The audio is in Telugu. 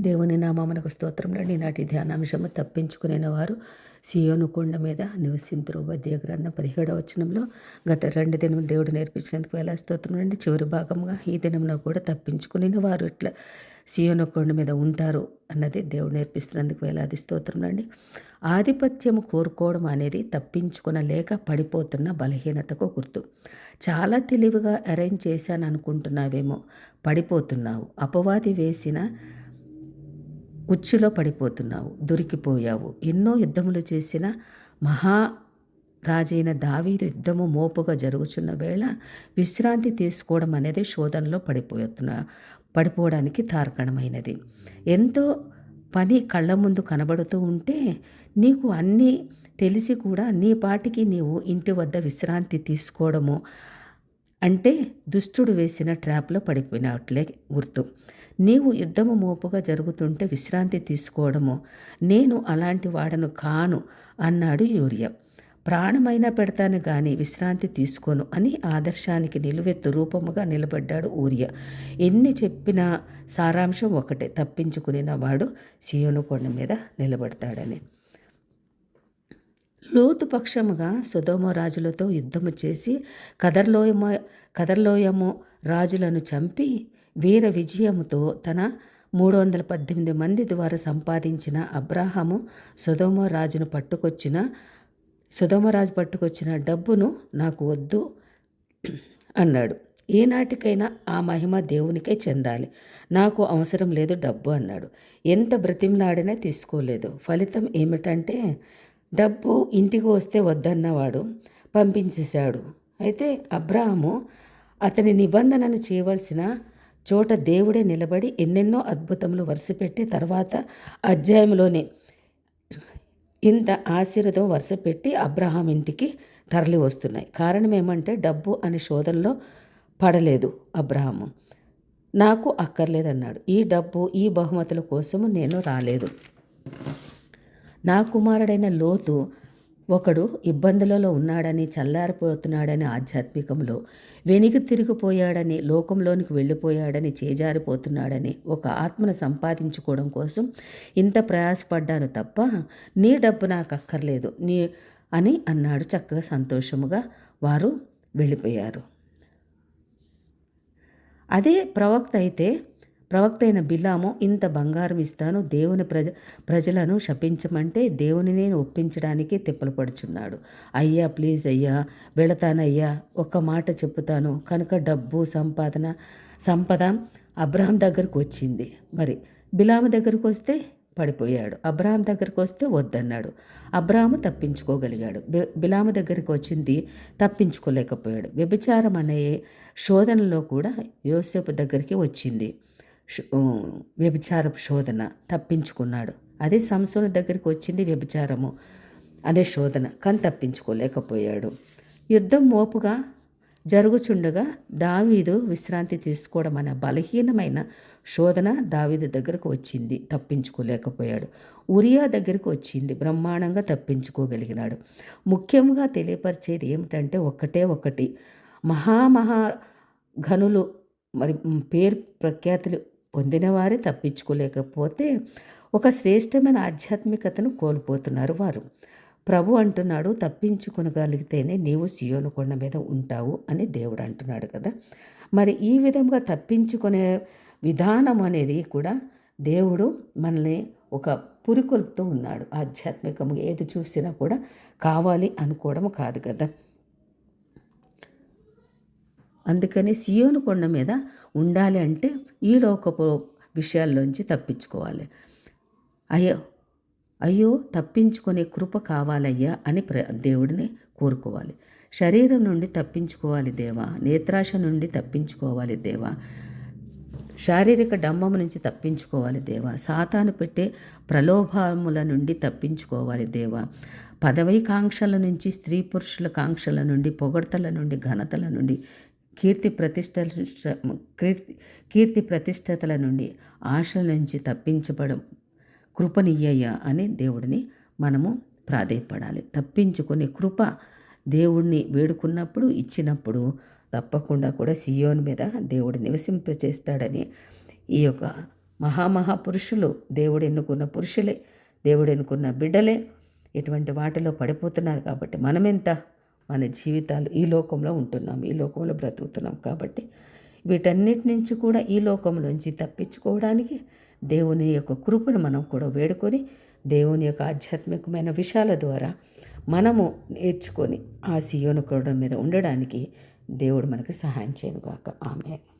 దేవుని నామమునకు స్తోత్రములండి. ఈనాటి ధ్యానాంశము తప్పించుకునే వారు సియోను కొండ మీద నివసింతురు. ఉపాధ్యాయ గ్రంథం 17వ వచనంలో గత 2 దినములు దేవుడు నేర్పించినందుకు వేలా స్తోత్రములండి. చివరి భాగంగా ఈ దినమున కూడా తప్పించుకునే వారు ఇట్లా సియోను కొండ మీద ఉంటారు అన్నది దేవుడు నేర్పిస్తున్నందుకు వేలాది స్తోత్రములండి. ఆధిపత్యము కోరుకోవడం అనేది తప్పించుకునలేక పడిపోతున్న బలహీనతకు గుర్తు. చాలా తెలివిగా అరేంజ్ చేశాను అనుకుంటున్నావేమో, పడిపోతున్నావు. అపవాది వేసిన ఉచ్చులో పడిపోతున్నావు, దొరికిపోయావు. ఎన్నో యుద్ధములు చేసిన మహారాజైన దావీదు యుద్ధము మోపుగా జరుగుతున్న వేళ విశ్రాంతి తీసుకోవడం అనేది శోధనలో పడిపోవడానికి తార్కాణమైనది. ఎంతో పని కళ్ళ ముందు కనబడుతూ ఉంటే నీకు అన్నీ తెలిసి కూడా నీ పాటికి నీవు ఇంటి వద్ద విశ్రాంతి తీసుకోవడము అంటే దుష్టుడు వేసిన ట్రాప్లో పడిపోయినట్లే గుర్తు. నీవు యుద్ధము మోపుగా జరుగుతుంటే విశ్రాంతి తీసుకోవడము, నేను అలాంటి వాడను కాను అన్నాడు యూరియా. ప్రాణమైనా పెడతాను కానీ విశ్రాంతి తీసుకోను అని ఆదర్శానికి నిలువెత్తు రూపముగా నిలబడ్డాడు ఊరియా. ఎన్ని చెప్పినా సారాంశం ఒకటే, తప్పించుకునే వాడు సియోను కొండ మీద నిలబడతాడని. లోతు పక్షముగా సొదొమ రాజులతో యుద్ధము చేసి కదర్లోయము రాజులను చంపి వీర విజయముతో తన 318 మంది ద్వారా సంపాదించిన అబ్రాహాము సొదొమ రాజు పట్టుకొచ్చిన డబ్బును నాకు వద్దు అన్నాడు. ఏనాటికైనా ఆ మహిమ దేవునికే చెందాలి, నాకు అవసరం లేదు డబ్బు అన్నాడు. ఎంత బ్రతిమలాడినా తీసుకోలేదు. ఫలితం ఏమిటంటే డబ్బు ఇంటికి వస్తే వద్దన్నవాడు పంపించేశాడు. అయితే అబ్రాహాము అతని నిబంధనను చేయవలసిన చోట దేవుడే నిలబడి ఎన్నెన్నో అద్భుతములు వరుసపెట్టి తర్వాత అధ్యాయంలోనే ఇంత ఆశీర్వాదం వరుసపెట్టి అబ్రహాం ఇంటికి తరలి వస్తున్నాయి. కారణం ఏమంటే డబ్బు అనే శోధనలో పడలేదు అబ్రహాము. నాకు అక్కర్లేదన్నాడు. ఈ డబ్బు ఈ బహుమతుల కోసము నేను రాలేదు. నా కుమారుడైన లోతు ఒకడు ఇబ్బందులలో ఉన్నాడని, చల్లారిపోతున్నాడని, ఆధ్యాత్మికంలో వెనుక తిరిగిపోయాడని, లోకంలోనికి వెళ్ళిపోయాడని, చేజారిపోతున్నాడని ఒక ఆత్మను సంపాదించుకోవడం కోసం ఇంత ప్రయాసపడ్డాను తప్ప నీ డబ్బు నాకు అక్కర్లేదు అని అన్నాడు. చక్కగా సంతోషముగా వారు వెళ్ళిపోయారు. అదే ప్రవక్త అయిన బిలాము ఇంత బంగారం ఇస్తాను, దేవుని ప్రజలను శపించమంటే దేవుని నేను ఒప్పించడానికి తిప్పలు పడుచున్నాడు. అయ్యా ప్లీజ్ అయ్యా వెళతానయ్యా, ఒక్క మాట చెప్పుతాను కనుక డబ్బు సంపద అబ్రహాం దగ్గరకు వచ్చింది. మరి బిలాము దగ్గరకు వస్తే పడిపోయాడు, అబ్రహాం దగ్గరికి వస్తే వద్దన్నాడు. అబ్రహాము తప్పించుకోగలిగాడు, బిలాము దగ్గరికి వచ్చింది తప్పించుకోలేకపోయాడు. వ్యభిచారం అనే శోధనలో కూడా యోసేపు దగ్గరికి వచ్చింది వ్యభిచార శోధన, తప్పించుకున్నాడు. అదే సంసోను దగ్గరికి వచ్చింది వ్యభిచారము అనే శోధన, కానీ తప్పించుకోలేకపోయాడు. యుద్ధం మోపుగా జరుగుచుండగా దావీదు విశ్రాంతి తీసుకోవడం అనే బలహీనమైన శోధన దావీదు దగ్గరకు వచ్చింది, తప్పించుకోలేకపోయాడు. ఉరియా దగ్గరికి వచ్చింది, బ్రహ్మాండంగా తప్పించుకోగలిగినాడు. ముఖ్యంగా తెలియపరిచేది ఏమిటంటే ఒకటి మహా ఘనులు మరి పేరు ప్రఖ్యాతులు పొందినవారే తప్పించుకోలేకపోతే ఒక శ్రేష్టమైన ఆధ్యాత్మికతను కోల్పోతున్నారు వారు. ప్రభు అంటున్నాడు, తప్పించుకొనగలిగితేనే నీవు సియోను కొండ మీద ఉంటావు అని దేవుడు అంటున్నాడు కదా. మరి ఈ విధంగా తప్పించుకునే విధానం అనేది కూడా దేవుడు మనల్ని ఒక పురికొల్పుతూ ఉన్నాడు. ఆధ్యాత్మికంగా ఏది చూసినా కూడా కావాలి అనుకోవడం కాదు కదా. అందుకని సియోను కొండ మీద ఉండాలి అంటే ఈ లోకపు విషయాల్లోంచి తప్పించుకోవాలి. అయ్యో తప్పించుకునే కృప కావాలయ్యా అని దేవుడిని కోరుకోవాలి. శరీరం నుండి తప్పించుకోవాలి దేవా, నేత్రాశ నుండి తప్పించుకోవాలి దేవా, శారీరక డంబము నుంచి తప్పించుకోవాలి దేవా, సాతాను పెట్టే ప్రలోభముల నుండి తప్పించుకోవాలి దేవా, పదవి కాంక్షల నుంచి, స్త్రీ పురుషుల కాంక్షల నుండి, పొగడ్తల నుండి, ఘనతల నుండి, కీర్తి ప్రతిష్టతల నుండి, ఆశల నుంచి తప్పించబడం కృపనియ్యయ్యా అని దేవుడిని మనము ప్రాధేయపడాలి. తప్పించుకునే కృప దేవుడిని వేడుకున్నప్పుడు, ఇచ్చినప్పుడు తప్పకుండా కూడా సియోను మీద దేవుడు నివసింపచేస్తాడని ఈ యొక్క మహాపురుషులు, దేవుడు ఎన్నుకున్న పురుషులే, దేవుడు ఎన్నుకున్న బిడ్డలే ఇటువంటి వాటిలో పడిపోతున్నారు. కాబట్టి మనమెంత, మన జీవితాలు ఈ లోకంలో ఉంటున్నాం, ఈ లోకంలో బ్రతుకుతున్నాం. కాబట్టి వీటన్నిటి నుంచి కూడా ఈ లోకంలోంచి తప్పించుకోవడానికి దేవుని యొక్క కృపను మనం కూడా వేడుకొని, దేవుని యొక్క ఆధ్యాత్మికమైన విషయాల ద్వారా మనము నేర్చుకొని ఆ సియోను కొండ మీద ఉండడానికి దేవుడు మనకు సహాయం చేయనుగాక. ఆమేన్.